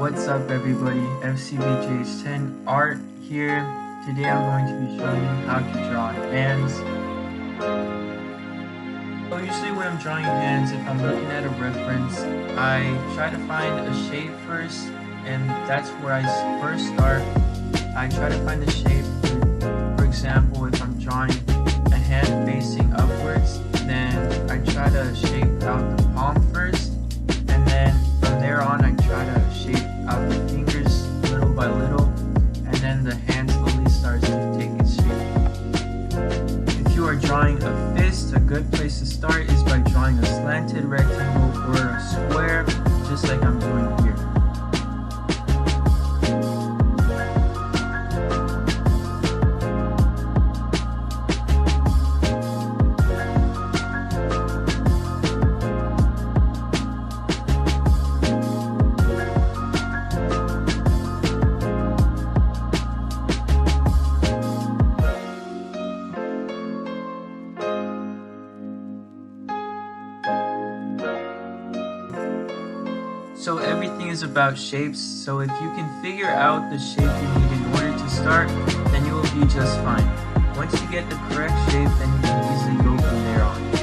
What's up everybody, FCBJ's10 Art here. Today I'm going to be showing you how to draw hands. So usually when I'm drawing hands, if I'm looking at a reference, I try to find a shape first, and that's where I first start. I try to find the shape. For example, if I'm drawing a hand facing upwards, then I try to shape out the palm first, and then from there on I try to shape out the fingers little by little, and then the hand slowly starts to take its shape. If you are drawing a fist, a good place to start is by drawing a slanted rectangle or a square, just like I'm doing here. So everything is about shapes, so if you can figure out the shape you need in order to start, then you will be just fine. Once you get the correct shape, then you can easily go from there on.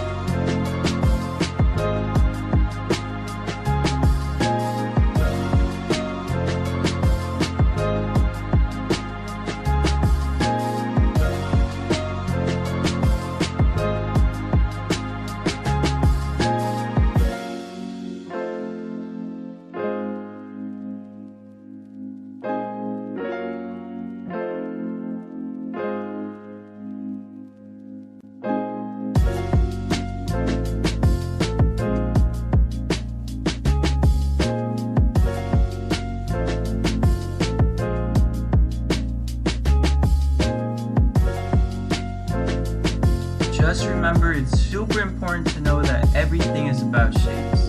Just remember, it's super important to know that everything is about shapes.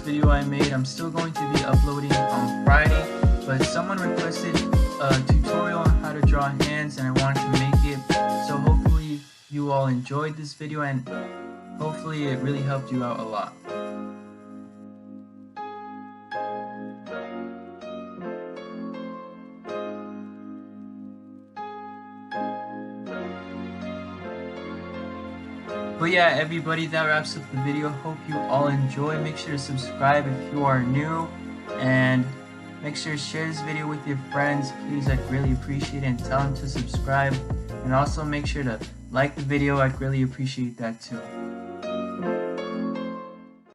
Video I made. I'm still going to be uploading on Friday, but someone requested a tutorial on how to draw hands and I wanted to make it, so hopefully you all enjoyed this video and hopefully it really helped you out a lot. But yeah, everybody, that wraps up the video. Hope you all enjoy. Make sure to subscribe if you are new, and make sure to share this video with your friends. Please, I'd really appreciate it, and tell them to subscribe. And also make sure to like the video. I'd really appreciate that too.